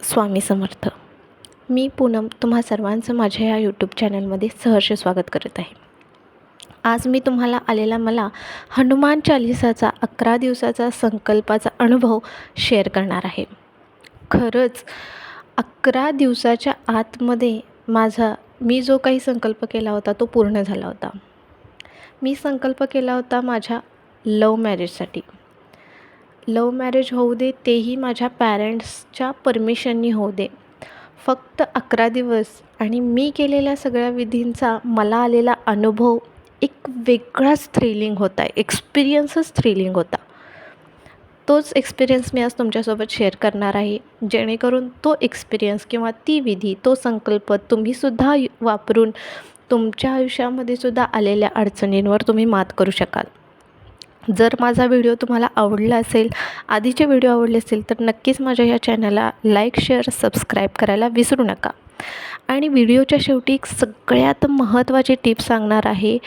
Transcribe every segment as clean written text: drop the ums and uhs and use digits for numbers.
स्वामी समर्थ. मी पूनम तुम्हा सर्वांचं माझ्या या यूट्यूब चॅनलमध्ये सहर्ष स्वागत करत आहे. आज मी तुम्हाला मला हनुमान चालीसाचा 11 दिवसाचा संकल्पाचा अनुभव शेअर करणार आहे. खरंच 11 दिवसाच्या आतमध्ये मी जो काही संकल्प केला होता तो पूर्ण झाला होता. मी संकल्प केला होता माझ्या लव्ह मॅरेजसाठी. लव्ह मॅरेज होऊ दे, तेही माझ्या पॅरेंट्सच्या परमिशननी होऊ दे. फक्त 11 दिवस आणि मी केलेल्या सगळ्या विधींचा मला आलेला अनुभव एक वेगळाच थ्रिलिंग होता. एक्सपिरियन्सच थ्रिलिंग होता. तोच एक्सपिरियन्स मी आज तुमच्यासोबत शेअर करणार आहे, जेणेकरून तो एक्सपिरियन्स किंवा ती विधी, तो संकल्प तुम्हीसुद्धा वापरून तुमच्या आयुष्यामध्ये सुद्धा आलेल्या अडचणींवर तुम्ही मात करू शकाल. जर माझा व्हिडिओ तुम्हाला आवडला असेल, आधीचे व्हिडिओ आवडले असेल, तर नक्कीच माझ्या या चॅनलला लाईक, शेअर, सबस्क्राईब करायला विसरू नका. आणि व्हिडिओच्या शेवटी एक सगळ्यात महत्त्वाची टीप सांगणार आहे.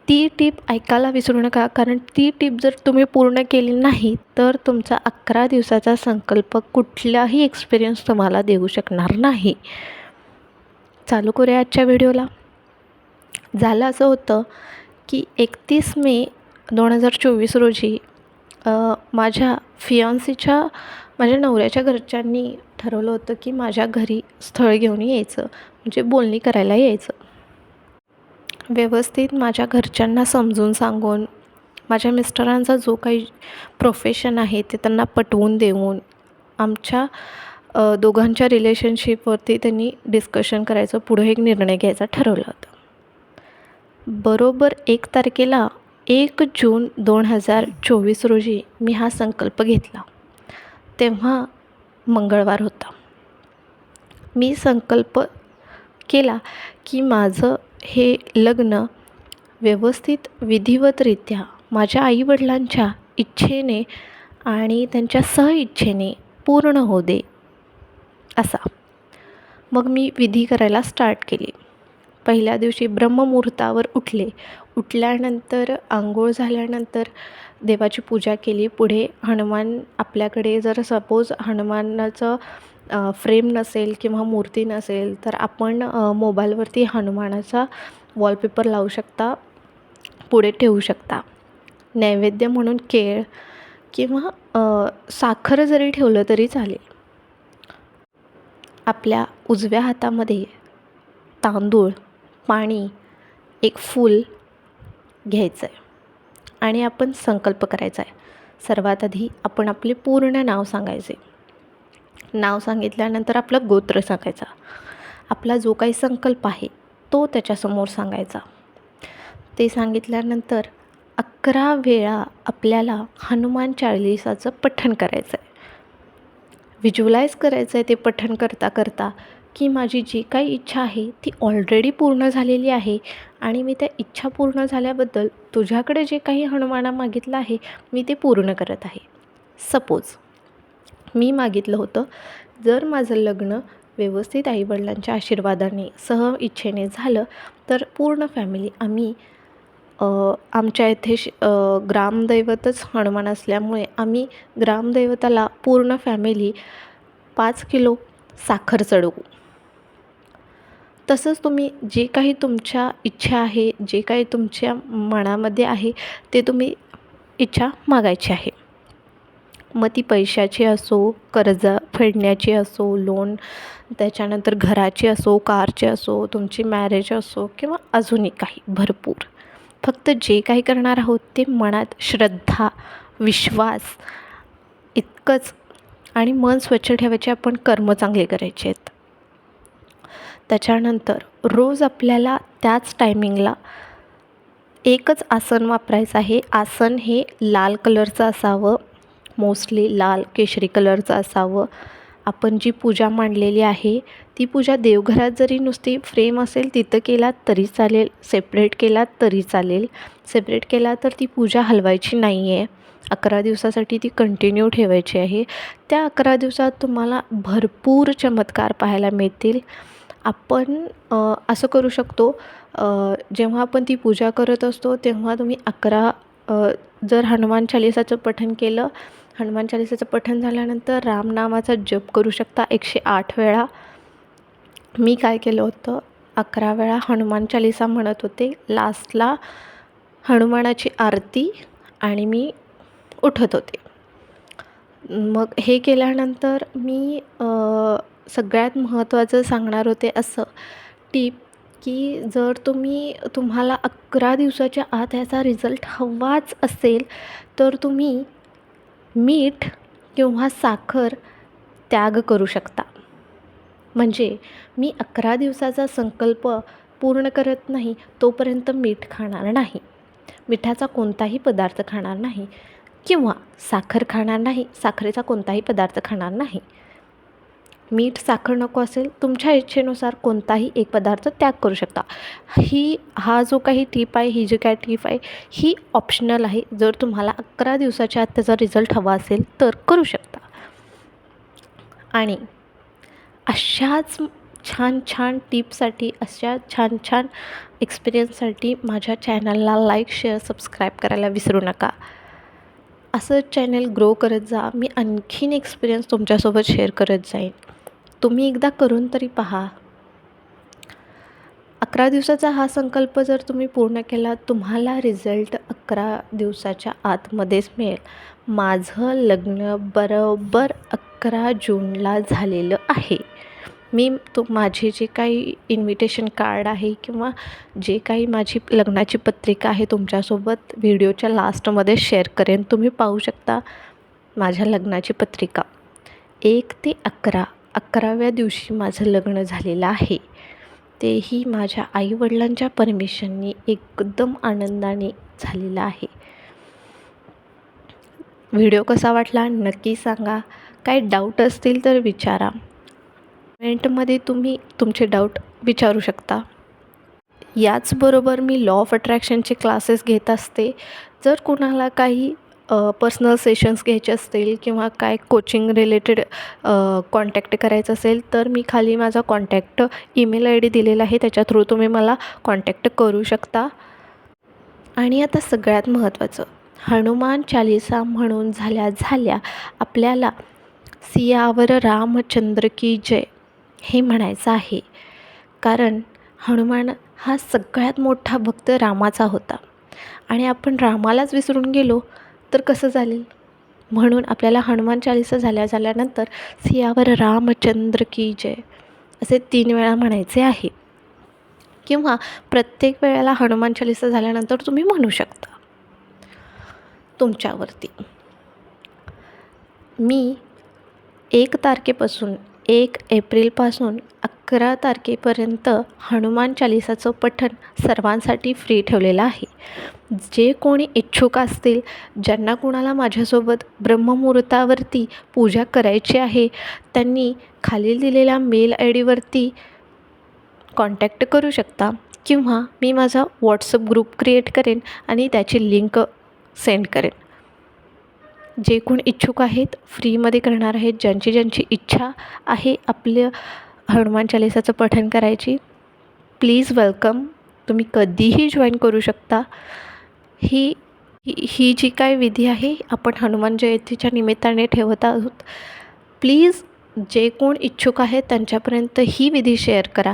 ती टीप ऐकायला विसरू नका, कारण ती टीप जर तुम्ही पूर्ण केली नाही तर तुमचा 11 दिवसाचा संकल्प कुठलाही एक्सपिरियन्स तुम्हाला देऊ शकणार नाही. चालू करूया आजच्या व्हिडिओला. झालं असं होतं की 31 मे 2024 रोजी माझ्या माझ्या नवऱ्याच्या घरच्यांनी ठरवलं होतं की माझ्या घरी स्थळ घेऊन यायचं, म्हणजे बोलणी करायला यायचं. व्यवस्थित माझ्या घरच्यांना समजून सांगून, माझ्या मिस्टरांचा जो काही प्रोफेशन आहे ते त्यांना पटवून देऊन, आमच्या दोघांच्या रिलेशनशिपवरती त्यांनी डिस्कशन करायचं, पुढे एक निर्णय घ्यायचा ठरवलं होतं. बरोबर 1 तारखेला 1 जून 2024 रोजी मी हा संकल्प घेतला. तेव्हा मंगळवार होता. मी संकल्प केला की माझं हे लग्न व्यवस्थित विधिवतरित्या माझ्या आईवडिलांच्या इच्छेने आणि त्यांच्या सहइच्छेने पूर्ण होऊ दे असा. मग मी विधी करायला स्टार्ट केली. पहिल्या दिवशी ब्रह्ममुहूर्तावर उठल्यानंतर आंघोळ झाल्यानंतर देवाची पूजा केली. पुढे हनुमान, आपल्याकडे जर सपोज हनुमानाचं फ्रेम नसेल किंवा मूर्ती नसेल तर आपण मोबाईलवरती हनुमानाचा वॉलपेपर लावू शकता, पुढे ठेवू शकता. नैवेद्य म्हणून केळ किंवा साखर जरी ठेवलं तरी चालेल. आपल्या उजव्या हातामध्ये तांदूळ, पाणी, एक फूल घ्यायचं आहे आणि आपण संकल्प करायचा आहे. सर्वात आधी आपण आपले पूर्ण नाव सांगायचे. नाव सांगितल्यानंतर आपलं गोत्र सांगायचा. आपला जो काही संकल्प आहे तो त्याच्यासमोर सांगायचा. ते सांगितल्यानंतर 11 वेळा आपल्याला हनुमान चालीसाचं पठण करायचं आहे. व्हिज्युअलाइज करायचं आहे ते पठण करता करता की माझी जी काही इच्छा आहे ती ऑलरेडी पूर्ण झालेली आहे आणि मी त्या इच्छा पूर्ण झाल्याबद्दल तुझ्याकडे जे काही हनुमाना मागितलं आहे मी ते पूर्ण करत आहे. सपोज मी मागितलं होतं, जर माझं लग्न व्यवस्थित आईवडिलांच्या आशीर्वादाने सहइच्छेने झालं तर पूर्ण फॅमिली आम्ही आमच्या इथे ग्रामदैवतच हनुमान असल्यामुळे आम्ही ग्रामदैवताला पूर्ण फॅमिली 5 किलो साखर चढवू. तसंच तुम्ही जे काही तुमच्या इच्छा आहे, जे काही तुमच्या मनामध्ये आहे ते तुम्ही इच्छा मागायची आहे. मग ती पैशाची असो, कर्ज फेडण्याची असो, लोन, त्याच्यानंतर घराची असो, कारची असो, तुमची मॅरेज असो किंवा अजूनही काही भरपूर. फक्त जे काही करणार आहोत ते मनात श्रद्धा, विश्वास इतकंच, आणि मन स्वच्छ ठेवायचे, आपण कर्म चांगले करायचे आहेत. त्याच्यानंतर रोज आपल्याला त्याच टायमिंगला एकच आसन वापरायचं आहे. आसन हे लाल कलरचं असावं, मोस्टली लाल केशरी कलरचं असावं. आपण जी पूजा मांडलेली आहे ती पूजा देवघरात जरी नुसती फ्रेम असेल तिथं केलात तरी चालेल, सेपरेट केलात तरी चालेल. सेपरेट केला तर ती पूजा हलवायची नाही आहे. 11 दिवसासाठी ती कंटिन्यू ठेवायची आहे. त्या 11 दिवसात तुम्हाला भरपूर चमत्कार पाहायला मिळतील. आपण असं करू शकतो, जेव्हा आपण ती पूजा करत असतो तेव्हा तुम्ही 11 जर हनुमान चालीसाचं पठण केलं हनुमान चालिसाचं पठण झाल्यानंतर रामनामाचा जप करू शकता 108 वेळा. मी काय केलं होतं, 11 वेळा हनुमान चालिसा म्हणत होते. लास्टला हनुमानाची आरती आणि मी उठत होते. मग हे केल्यानंतर मी सगळ्यात महत्त्वाचं सांगणार होते असं टिप, की जर तुम्हाला 11 दिवसाच्या आत ह्याचा रिझल्ट हवाच असेल तर तुम्ही मीठ किंवा साखर त्याग करू शकता. म्हणजे मी 11 दिवसाचा संकल्प पूर्ण करत नाही तोपर्यंत मीठ खाणार नाही, मिठाचा कोणताही पदार्थ खाणार नाही किंवा साखर खाणार नाही, साखरेचा कोणताही पदार्थ खाणार नाही. मीठ साखर नको असेल तुमच्या इच्छेनुसार कोणताही एक पदार्थ त्याग करू शकता. हा जो काही टिप आहे, ही जी काय टिप आहे ही ऑप्शनल आहे. जर तुम्हाला 11 दिवसाच्या आत त्याचा रिझल्ट हवा असेल तर करू शकता. आणि अशाच छान छान टिपसाठी, अशा छान छान एक्सपिरियन्ससाठी माझ्या चॅनलला लाईक, शेअर, सबस्क्राईब करायला विसरू नका. असं चॅनल ग्रो करत जा. मी आणखीन एक्सपिरियन्स तुमच्यासोबत शेअर करत जाईन. तुम्ही एकदा करून तरी पहा. 11 दिवसाचा हा संकल्प जर तुम्ही पूर्ण केला, तुम्हाला रिझल्ट 11 दिवसाच्या आतमध्येच मिळेल. माझं लग्न बरोबर 11 जूनला झालेलं आहे. माझे जे काही इन्व्हिटेशन कार्ड आहे किंवा जे काही माझी लग्नाची पत्रिका आहे तुमच्यासोबत व्हिडिओच्या लास्टमध्ये शेअर करेन. तुम्ही पाहू शकता माझ्या लग्नाची पत्रिका. 1 ते 11, 11व्या दिवशी माझं लग्न झालेलं आहे. तेही माझ्या आईवडिलांच्या परमिशननी एकदम आनंदाने झालेलं आहे. व्हिडिओ कसा वाटला नक्की सांगा. काही डाऊट असतील तर विचारा. कमेंटमध्ये तुम्ही तुमचे डाऊट विचारू शकता. याचबरोबर मी लॉ ऑफ अट्रॅक्शनचे क्लासेस घेत असते. जर कुणाला काही पर्सनल सेशन्स घ्यायचे असतील किंवा काय कोचिंग रिलेटेड कॉन्टॅक्ट करायचं असेल तर मी खाली माझा कॉन्टॅक्ट ईमेल ID दिलेला आहे. त्याच्या थ्रू तुम्ही मला कॉन्टॅक्ट करू शकता. आणि आता सगळ्यात महत्त्वाचं, हनुमान चालिसा म्हणून झाल्या आपल्याला सियावर रामचंद्र की जय हे म्हणायचं आहे. कारण हनुमान हा सगळ्यात मोठा भक्त रामाचा होता आणि आपण रामालाच विसरून गेलो तर कसं चालेल. म्हणून आपल्याला हनुमान चालिसा झाल्यानंतर सियावर रामचंद्र की जय असे 3 वेळा म्हणायचे आहे. किंवा प्रत्येक वेळेला हनुमान चालिसा झाल्यानंतर तुम्ही म्हणू शकता. तुमच्यावरती. मी 1 तारखेपासून 1 एप्रिलपासून 11 तारखेपर्यंत हनुमान चालिसाचं पठण सर्वांसाठी फ्री ठेवलेलं आहे. जे कोणी इच्छुक असतील, ज्यांना कुणाला माझ्यासोबत ब्रह्ममुहूर्तावरती पूजा करायची आहे, त्यांनी खालील दिलेल्या मेल ID कॉन्टॅक्ट करू शकता किंवा मी माझा व्हॉट्सअप ग्रुप क्रिएट करेन आणि त्याची लिंक सेंड करेन. जे कोण इच्छुक आहेत फ्रीमध्ये करणार आहेत, ज्यांची इच्छा आहे आपलं हनुमान चालिसाचं पठण करायची, प्लीज वेलकम. तुम्ही कधीही जॉईन करू शकता. ही जी काय विधी आहे आपण हनुमान जयंतीच्या निमित्ताने ठेवत आहोत. प्लीज जे कोण इच्छुक आहेत त्यांच्यापर्यंत ही विधी शेअर करा.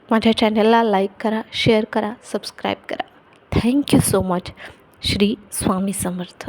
माझ्या चॅनलला लाईक करा, शेअर करा, सबस्क्राईब करा. Thank you so much. Shri Swami समर्थ.